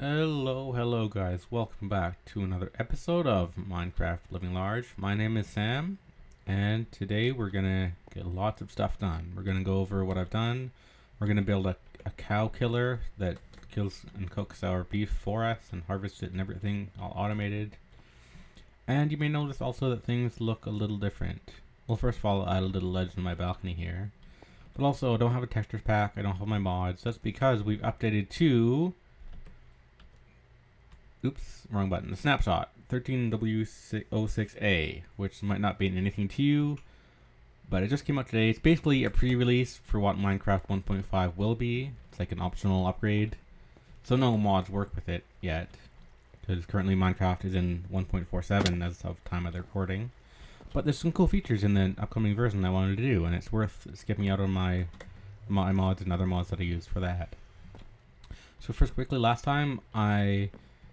Hello guys, welcome back to another episode of Minecraft Living Large. My name is Sam, and today we're gonna get lots of stuff done. We're gonna go over what I've done. We're gonna build a cow killer that kills and cooks our beef for us and harvests it and everything, all automated. And you may notice also that things look a little different. Well, first of all, I'll add a little ledge in my balcony here. But also, I don't have a textures pack, I don't have my mods. That's because we've updated to... Oops, wrong button. The snapshot 13W06A, which might not mean anything to you, but it just came out today. It's basically a pre-release for what Minecraft 1.5 will be. It's like an optional upgrade, so no mods work with it yet, because currently Minecraft is in 1.47 as of time of the recording. But there's some cool features in the upcoming version I wanted to do, and it's worth skipping out on my mods and other mods that I use for that. So first, quickly, last time I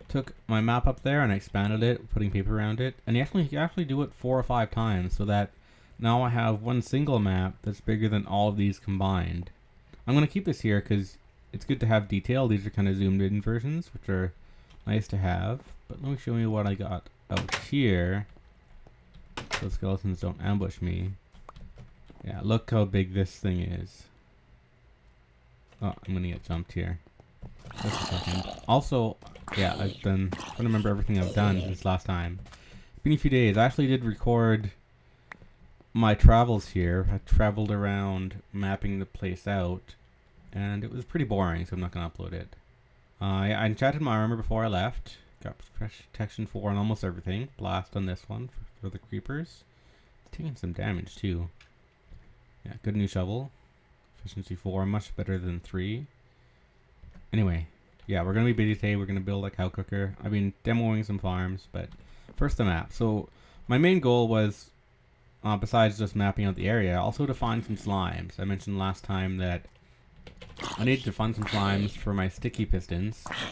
took my map up there and I expanded it, putting paper around it, and you actually do it 4 or 5 times, so that now I have one single map that's bigger than all of these combined. I'm going to keep this here because it's good to have detail. These are kind of zoomed in versions, which are nice to have. But let me show you what I got out here, so skeletons don't ambush me. Yeah, look how big this thing is. Oh, I'm going to get jumped here. Just a second. Also, yeah, I've been trying to remember everything I've done since last time. It's been a few days. I actually did record my travels here. I traveled around mapping the place out, and it was pretty boring, so I'm not going to upload it. I enchanted my armor before I left. Got protection 4 on almost everything. Blast on this one for the creepers. It's taking some damage too. Yeah, good new shovel. Efficiency 4, much better than 3. Anyway, yeah, we're going to be busy today. We're going to build a cow cooker. I've been demoing some farms, but first the map. So my main goal was, besides just mapping out the area, also to find some slimes. I mentioned last time that I needed to find some slimes for my sticky pistons. Let's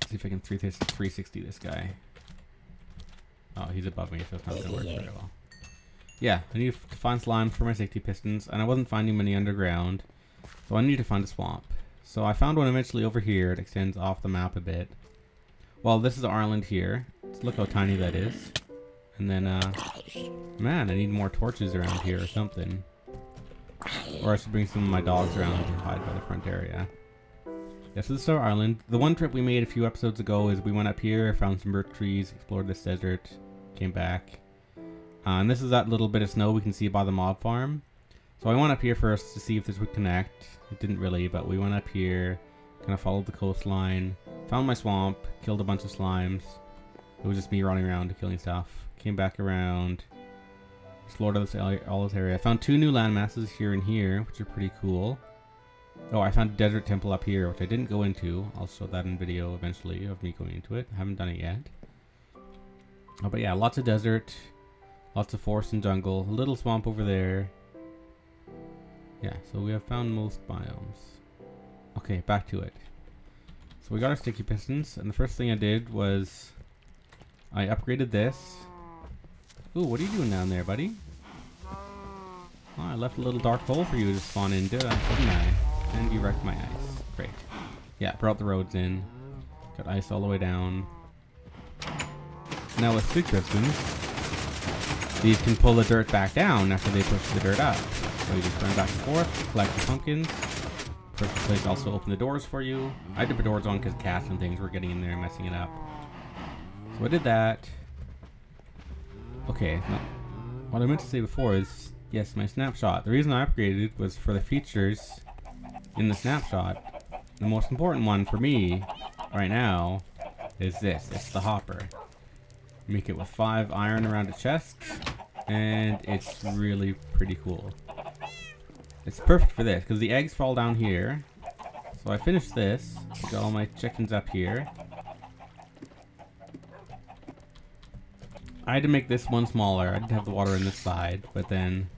see if I can 360 this guy. Oh, he's above me, so it's not going to work very well. Yeah, I need to find slimes for my sticky pistons, and I wasn't finding many underground. So I need to find a swamp. So I found one eventually over here. It extends off the map a bit. Well, this is Ireland here. Let's look how tiny that is. And then, man, I need more torches around here or something. Or I should bring some of my dogs around to hide by the front area. Yeah, so this is our island. The one trip we made a few episodes ago is we went up here, found some birch trees, explored this desert, came back. And this is that little bit of snow we can see by the mob farm. So I went up here first to see if this would connect. It didn't really, but we went up here, kind of followed the coastline, found my swamp, killed a bunch of slimes. It was just me running around killing stuff. Came back around, explored all this area. I found 2 new land masses here and here, which are pretty cool. Oh, I found a desert temple up here, which I didn't go into. I'll show that in video eventually of me going into it. I haven't done it yet. Oh, but yeah, lots of desert, lots of forest and jungle, a little swamp over there. Yeah, so we have found most biomes. Okay, back to it. So we got our sticky pistons, and the first thing I did was I upgraded this. Ooh, what are you doing down there, buddy? Oh, I left a little dark hole for you to spawn in, didn't I? And you wrecked my ice. Great. Yeah, brought the roads in. Got ice all the way down. Now with stick pistons, these can pull the dirt back down after they push the dirt up. So you just run back and forth, collect the pumpkins. First place also open the doors for you. I did the doors on because cats and things were getting in there and messing it up. So I did that. Okay, now, what I meant to say before is, yes, my snapshot. The reason I upgraded was for the features in the snapshot. The most important one for me right now is this. It's the hopper. Make it with 5 iron around a chest, and it's really pretty cool. It's perfect for this, because the eggs fall down here. So I finished this. Got all my chickens up here. I had to make this one smaller. I didn't have the water in this side, but then...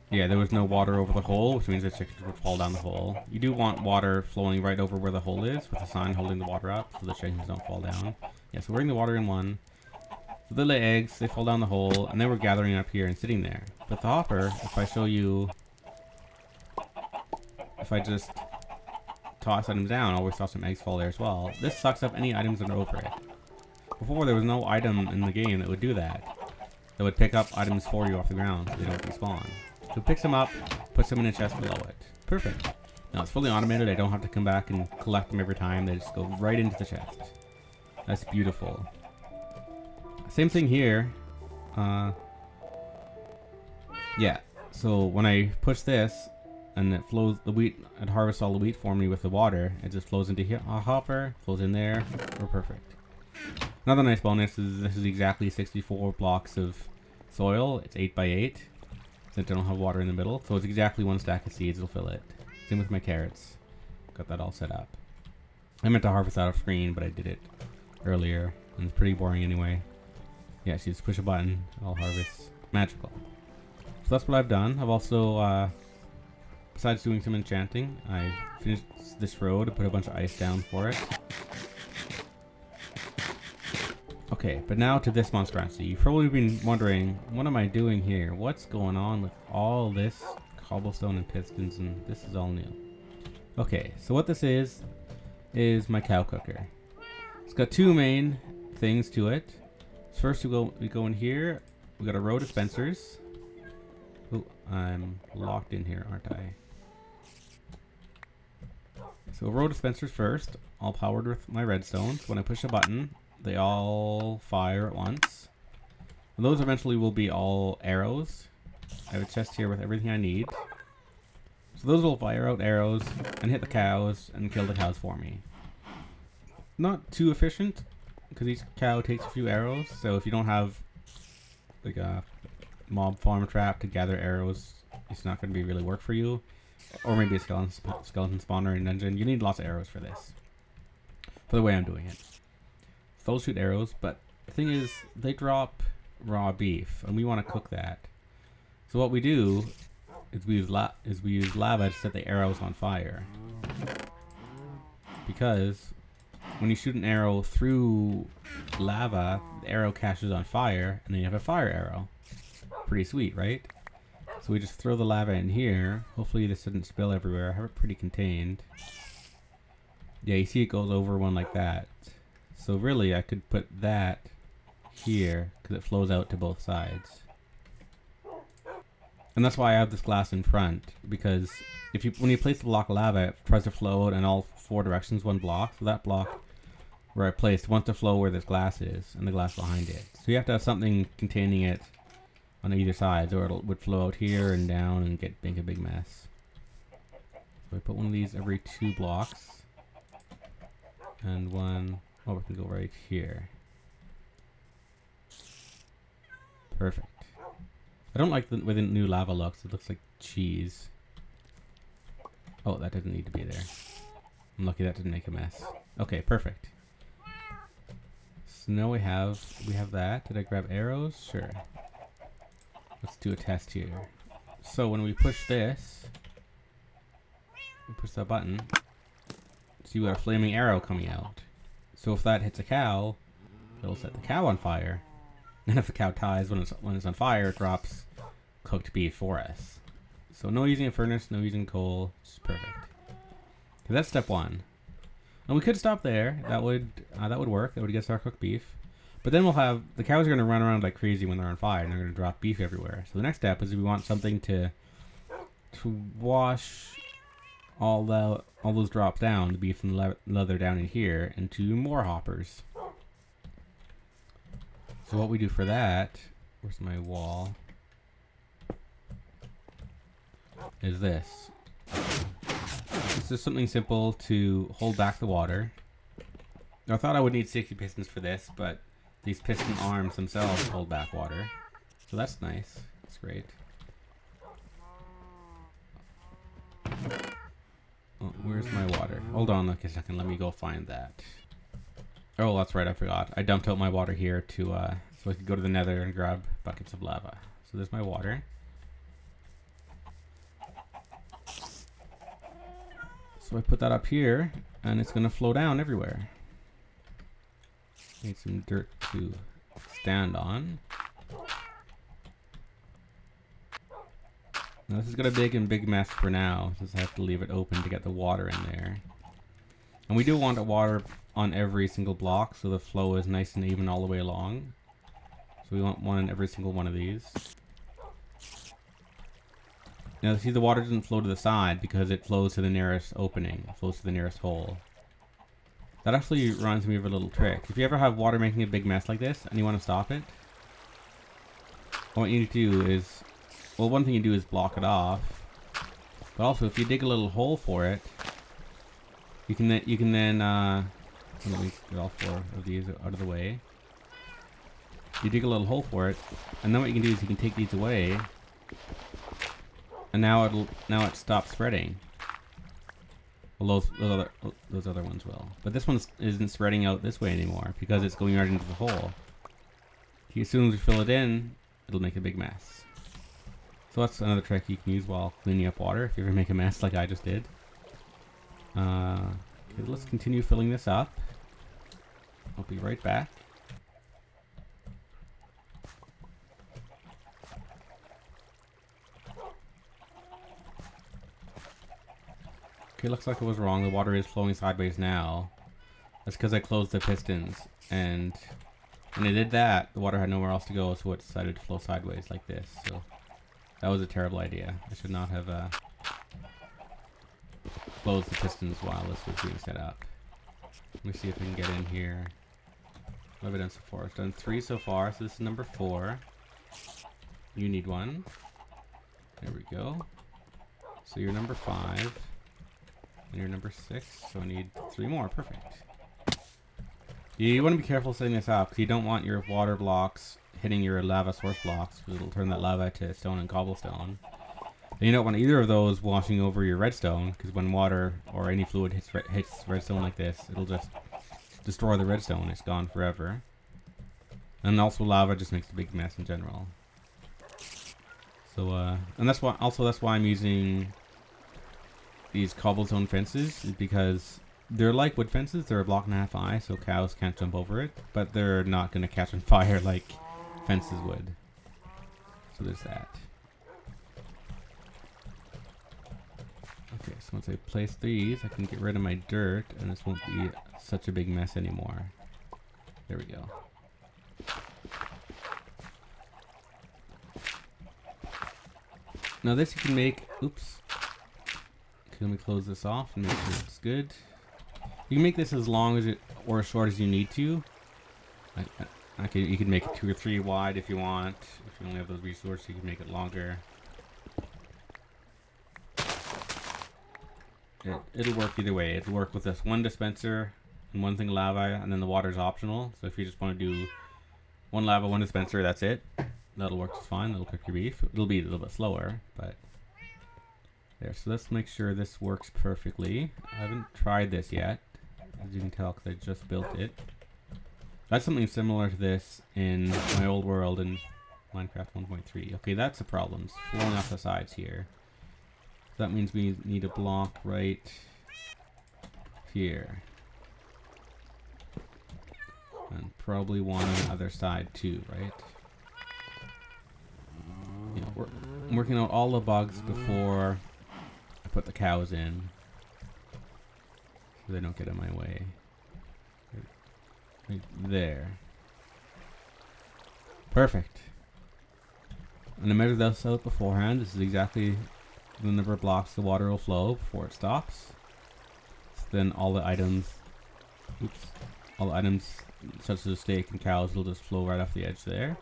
yeah, there was no water over the hole, which means the chickens would fall down the hole. You do want water flowing right over where the hole is, with a sign holding the water up, so the chickens don't fall down. Yeah, so we're bringing the water in one. So they lay eggs, they fall down the hole, and then we're gathering up here and sitting there. But the hopper, if I show you... if I just toss items down, always saw some eggs fall there as well. This sucks up any items that are over it. Before, there was no item in the game that would do that. That would pick up items for you off the ground so they don't respawn. So it picks them up, puts them in a chest below it. Perfect. Now it's fully automated. I don't have to come back and collect them every time. They just go right into the chest. That's beautiful. Same thing here. Yeah. So when I push this, and it flows the wheat, it harvests all the wheat for me with the water. It just flows into here, a hopper, flows in there. We're perfect. Another nice bonus is this is exactly 64 blocks of soil. It's 8 by 8, since I don't have water in the middle. So it's exactly one stack of seeds. It'll fill it. Same with my carrots. Got that all set up. I meant to harvest out of screen, but I did it earlier, and it's pretty boring anyway. Yeah, so you just push a button, it'll harvest. Magical. So that's what I've done. I've also, besides doing some enchanting, I finished this road, put a bunch of ice down for it. Okay, but now to this monstrosity. You've probably been wondering, what am I doing here? What's going on with all this cobblestone and pistons, and this is all new. Okay, so what this is my cow cooker. It's got two main things to it. First we go in here, we got a row of dispensers. Oh, I'm locked in here, aren't I? So row dispensers first, all powered with my redstones. When I push a button, they all fire at once. And those eventually will be all arrows. I have a chest here with everything I need. So those will fire out arrows and hit the cows and kill the cows for me. Not too efficient, because each cow takes a few arrows. So if you don't have like a mob farm trap to gather arrows, it's not going to be really work for you. Or maybe a skeleton spawner in dungeon. You need lots of arrows for this. For the way I'm doing it. So they'll shoot arrows, but the thing is, they drop raw beef, and we want to cook that. So what we do is we use lava to set the arrows on fire. Because when you shoot an arrow through lava, the arrow catches on fire, and then you have a fire arrow. Pretty sweet, right? So we just throw the lava in here. Hopefully this doesn't spill everywhere. I have it pretty contained. Yeah, you see it goes over one like that. So really, I could put that here, because it flows out to both sides. And that's why I have this glass in front, because when you place the block of lava, it tries to flow out in all four directions, one block. So that block where I placed wants to flow where this glass is, and the glass behind it. So you have to have something containing it on either side, or it would flow out here and down and make a big mess. So I put one of these every 2 blocks, and one, oh, we can go right here. Perfect. I don't like the way the new lava looks. It looks like cheese. Oh, that doesn't need to be there. I'm lucky that didn't make a mess. Okay, perfect. So now we have that. Did I grab arrows? Sure. Let's do a test here. So when we push this, we push that button, see we got a flaming arrow coming out. So if that hits a cow, it'll set the cow on fire. And if the cow dies when it's on fire, it drops cooked beef for us. So no using a furnace, no using coal, it's perfect. So that's step 1. And we could stop there. That would work. That would get us our cooked beef. But then we'll have the cows are going to run around like crazy when they're on fire, and they're going to drop beef everywhere. So the next step is we want something to wash all those drops down, the beef and leather down in here, into more hoppers. So what we do for that, where's my wall, is this. This is something simple to hold back the water. I thought I would need 60 pistons for this, but these piston arms themselves hold back water. So that's nice. That's great. Oh, where's my water? Hold on a second. Let me go find that. Oh, that's right. I forgot. I dumped out my water here to so I could go to the nether and grab buckets of lava. So there's my water. So I put that up here, and it's going to flow down everywhere. Need some dirt to stand on. Now this is got a big mess for now, since I have to leave it open to get the water in there. And we do want the water on every single block so the flow is nice and even all the way along. So we want one in every single one of these. Now see, the water doesn't flow to the side because it flows to the nearest opening. It flows to the nearest hole. That actually reminds me of a little trick. If you ever have water making a big mess like this and you want to stop it, what you need to do is, well, one thing you do is block it off. But also, if you dig a little hole for it, you can then let me get all 4 of these out of the way. You dig a little hole for it, and then what you can do is you can take these away, and now it stops spreading. Well, those other ones will, but this one isn't spreading out this way anymore because it's going right into the hole. As soon as you fill it in, it'll make a big mess. So that's another trick you can use while cleaning up water if you ever make a mess like I just did. Okay, let's continue filling this up. I'll be right back. Okay, looks like I was wrong. The water is flowing sideways now. That's because I closed the pistons, and when I did that, the water had nowhere else to go, so it decided to flow sideways like this. So that was a terrible idea. I should not have closed the pistons while this was being set up. Let me see if I can get in here. What have I done so far? I've done 3 so far, so this is number 4. You need 1. There we go. So you're number 5. And you're number 6, so I need 3 more. Perfect. You want to be careful setting this up because you don't want your water blocks hitting your lava source blocks because it'll turn that lava to stone and cobblestone. And you don't want either of those washing over your redstone because when water or any fluid hits redstone like this, it'll just destroy the redstone. It's gone forever. And also lava just makes a big mess in general. So and that's why I'm using these cobblestone fences, is because they're like wood fences. They're a block and a half high, so cows can't jump over it, but they're not going to catch on fire like fences would. So there's that. Okay, so once I place these, I can get rid of my dirt, and this won't be such a big mess anymore. There we go. Now this you can make, oops. Okay, let me close this off and make sure it's good. You can make this as long as or as short as you need to. You can make it 2 or 3 wide if you want. If you only have those resources, you can make it longer. It'll work either way. It'll work with this 1 dispenser and 1 thing of lava, and then the water's optional. So if you just want to do 1 lava, 1 dispenser, that's it. That'll work just fine. That'll cook your beef. It'll be a little bit slower, but there. So let's make sure this works perfectly. I haven't tried this yet, as you can tell, because I just built it. That's something similar to this in my old world in Minecraft 1.3. Okay, that's the problem. It's flowing off the sides here. That means we need a block right here. And probably one on the other side too, right? Yeah, I'm working out all the bugs before I put the cows in, so they don't get in my way. Right there. Perfect. And I measured this out beforehand. This is exactly the number of blocks the water will flow before it stops. So then all the items, such as steak and cows, will just flow right off the edge there.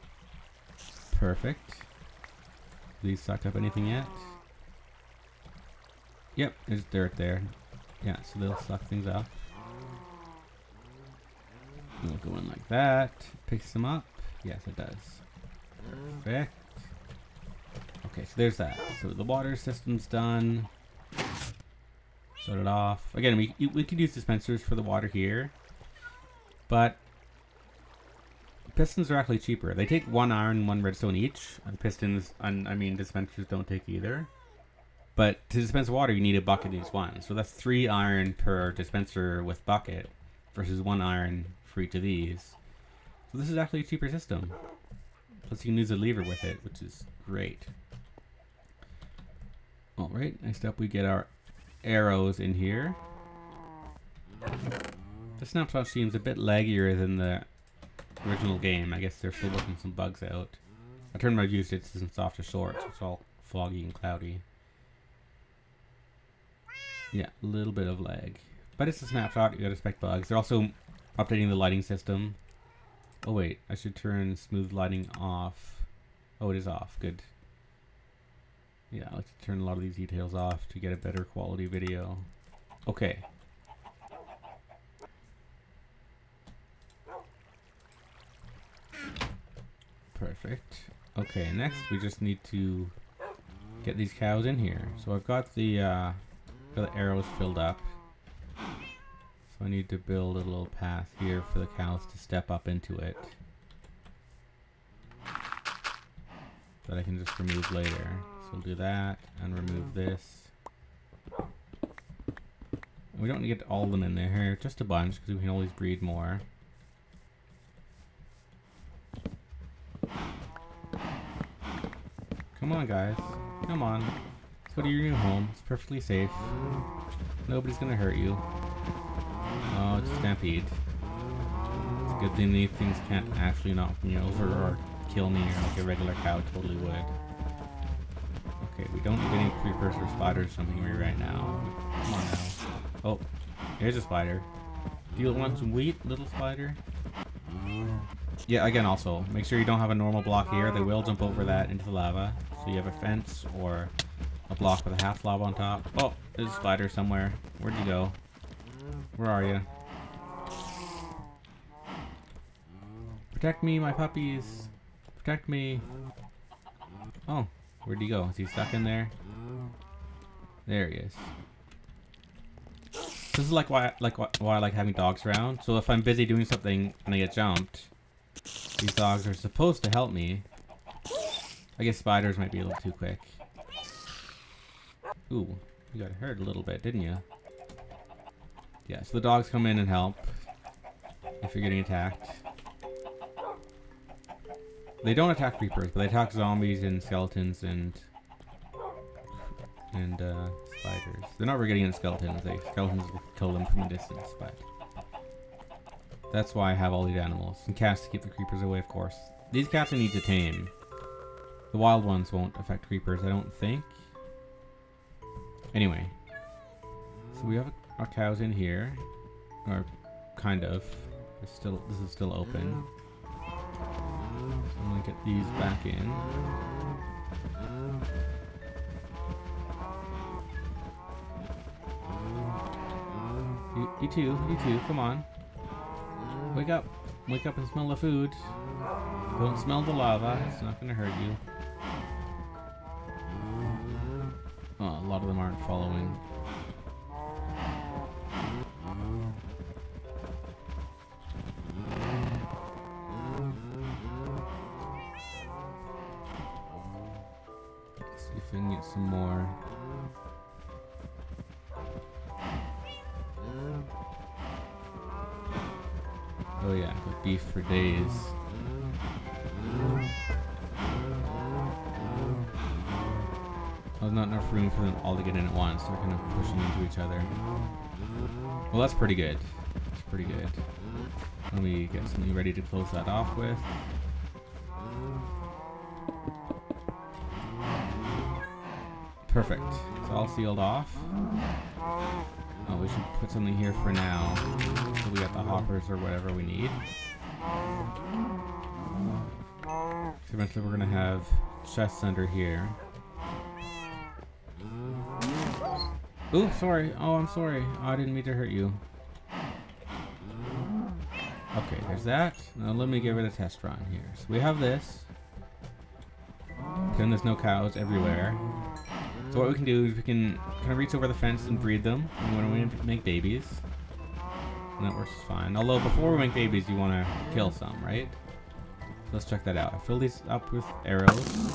Perfect. These sucked up anything yet? Yep, there's dirt there. Yeah, so they'll suck things up. We'll go in like that. Picks them up. Yes, it does. Perfect. Okay, so there's that. So the water system's done. Shut it off. Again, we could use dispensers for the water here, but pistons are actually cheaper. They take 1 iron and 1 redstone each. And pistons, I mean dispensers don't take either. But to dispense water, you need a bucket each one. So that's 3 iron per dispenser with bucket versus 1 iron for each of these. So this is actually a cheaper system. Plus you can use a lever with it, which is great. Alright, next up we get our arrows in here. The snapshot seems a bit laggier than the original game. I guess they're still working some bugs out. I turned my view distance off to short, so it's all foggy and cloudy. Yeah, a little bit of lag. But it's a snapshot, you gotta expect bugs. They're also updating the lighting system. Oh wait, I should turn smooth lighting off. Oh, it is off, good. Yeah, I like to turn a lot of these details off to get a better quality video. Okay. Perfect. Okay, next we just need to get these cows in here. So I've got the arrows filled up. So I need to build a little path here for the cows to step up into it. That I can just remove later. So we'll do that and remove this. We don't need to get all of them in there, just a bunch because we can always breed more. Come on, guys. Come on. Let's go to your new home. It's perfectly safe. Nobody's gonna hurt you. Oh, it's a stampede. It's a good thing these things can't actually knock me over or kill me like a regular cow totally would. Okay, we don't need any creepers or spiders jumping me right now. Come on now. Oh, here's a spider. Do you want some wheat, little spider? Yeah, again, also, make sure you don't have a normal block here. They will jump over that into the lava. So you have a fence or a block with a half lava on top. Oh, there's a spider somewhere. Where'd you go? Where are you? Protect me, my puppies. Protect me. Oh, where'd he go? Is he stuck in there? There he is. This is why I like having dogs around. So if I'm busy doing something and I get jumped, these dogs are supposed to help me. I guess spiders might be a little too quick. Ooh, you got hurt a little bit, didn't you? Yeah, so the dogs come in and help if you're getting attacked. They don't attack creepers, but they attack zombies and skeletons and spiders. They're not really getting into skeletons. Skeletons will kill them from a distance, but that's why I have all these animals. And cats to keep the creepers away, of course. These cats I need to tame. The wild ones won't affect creepers, I don't think. Anyway, so we have our cows in here, or kind of. This is still open. So I'm gonna get these back in. You too, come on. Wake up and smell the food. Don't smell the lava, it's not gonna hurt you. Oh, a lot of them aren't following. Let's see if we can get some more. Oh yeah, got beef for days. There's not enough room for them all to get in at once. They're kind of pushing into each other. Well, that's pretty good. That's pretty good. Let me get something ready to close that off with. Perfect. It's all sealed off. Oh, we should put something here for now. So we got the hoppers or whatever we need. So eventually we're gonna have chests under here. Ooh, sorry. Oh, I'm sorry. Oh, I didn't mean to hurt you. Okay, there's that. Now let me give it a test run here. So we have this. Then there's no cows everywhere. So what we can do is we can kind of reach over the fence and breed them when we make babies. And that works fine. Although before we make babies, you want to kill some, right? So let's check that out. I fill these up with arrows.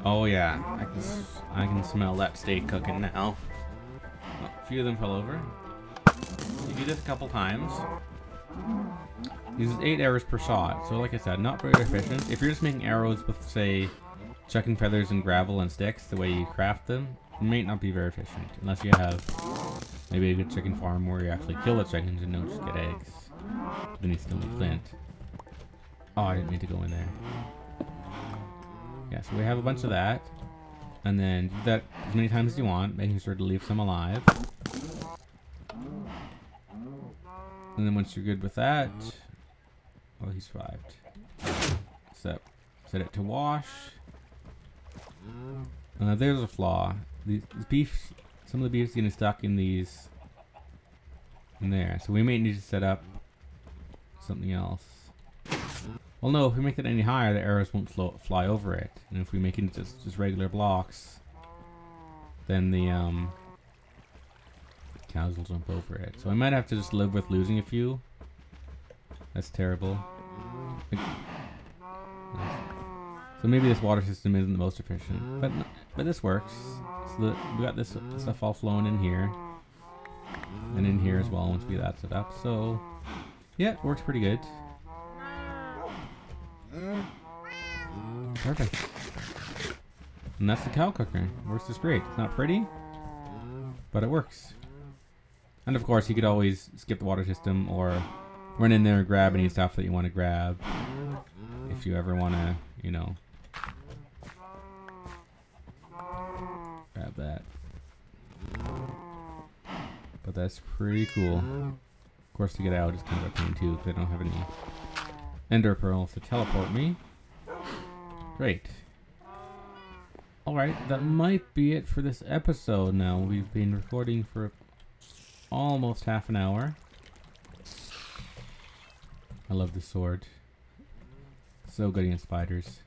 Oh yeah, I can smell that steak cooking now. Oh, a few of them fell over. You do this a couple times. Uses 8 arrows per shot, so like I said, not very efficient. If you're just making arrows with, say, chucking feathers and gravel and sticks, the way you craft them, it may not be very efficient, unless you have Maybe a good chicken farm where you actually kill the chickens and don't just get eggs. Then you still need flint. Oh, I didn't mean to go in there. Yeah, so we have a bunch of that. And then do that as many times as you want, making sure to leave some alive. And then once you're good with that... Oh, he survived. So, set it to wash. There's a flaw. These beefs, some of the beef's getting stuck in these... in there. So we may need to set up something else. Well, no, if we make it any higher, the arrows won't fly over it. And if we make it just regular blocks, then the cows will jump over it. So I might have to just live with losing a few. That's terrible. So maybe this water system isn't the most efficient, but this works. So we got this stuff all flowing in here, and in here as well once we get that set up. So yeah, it works pretty good. Perfect. And that's the cow cooker. It works just great. It's not pretty, but it works. And of course, you could always skip the water system or run in there and grab any stuff that you want to grab. If you ever want to, you know, grab that. But that's pretty cool. Of course, to get out is kind of a pain too, because I don't have any ender pearls to teleport me. Great. Alright, that might be it for this episode now. We've been recording for almost half an hour. I love this sword. So good against spiders.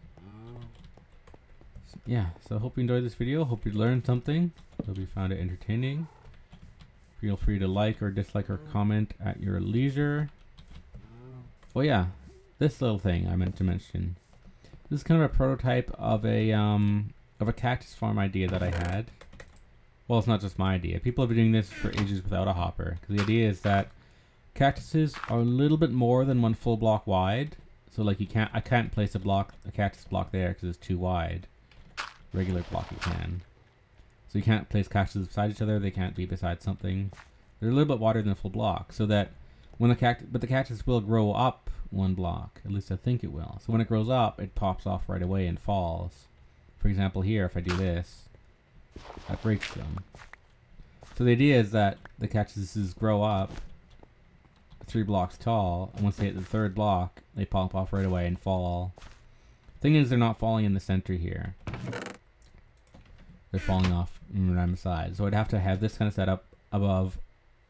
So, yeah, so I hope you enjoyed this video. Hope you learned something. Hope you found it entertaining. Feel free to like or dislike or comment at your leisure. Oh yeah, this little thing I meant to mention. This is kind of a prototype of a cactus farm idea that I had. Well, it's not just my idea. People have been doing this for ages without a hopper. Because the idea is that cactuses are a little bit more than one full block wide. So like I can't place a cactus block there because it's too wide. Regular block you can. So you can't place cactuses beside each other. They can't be beside something. They're a little bit wider than a full block, so that when the cactus will grow up one block. At least I think it will. So when it grows up, it pops off right away and falls. For example, here, if I do this, that breaks them. So the idea is that the cactuses grow up 3 blocks tall, and once they hit the 3rd block, they pop off right away and fall. Thing is, they're not falling in the center here. They're falling off around the side. So I'd have to have this kind of set up above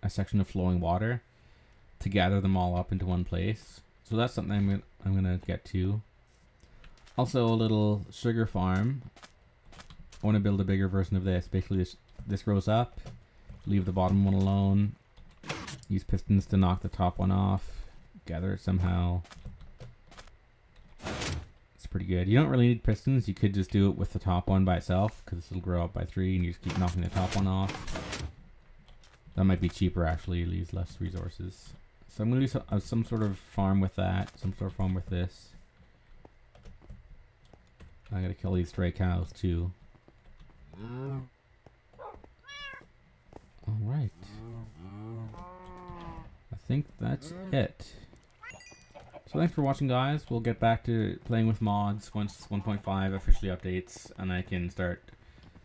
a section of flowing water to gather them all up into one place. So that's something I'm gonna get to. Also, a little sugar farm. I want to build a bigger version of this. Basically, this grows up. Leave the bottom one alone. Use pistons to knock the top one off. Gather it somehow. It's pretty good. You don't really need pistons. You could just do it with the top one by itself, because this will grow up by 3, and you just keep knocking the top one off. That might be cheaper, actually. It leaves less resources. So I'm going to do some sort of farm with that. Some sort of farm with this. I gotta kill these stray cows, too. Alright. I think that's it. So thanks for watching, guys. We'll get back to playing with mods once 1.5 officially updates and I can start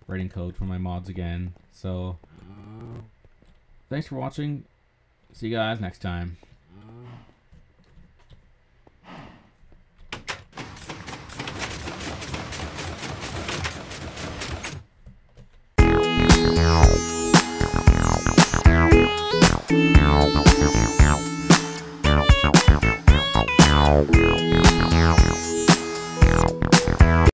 writing code for my mods again. So thanks for watching. See you guys next time.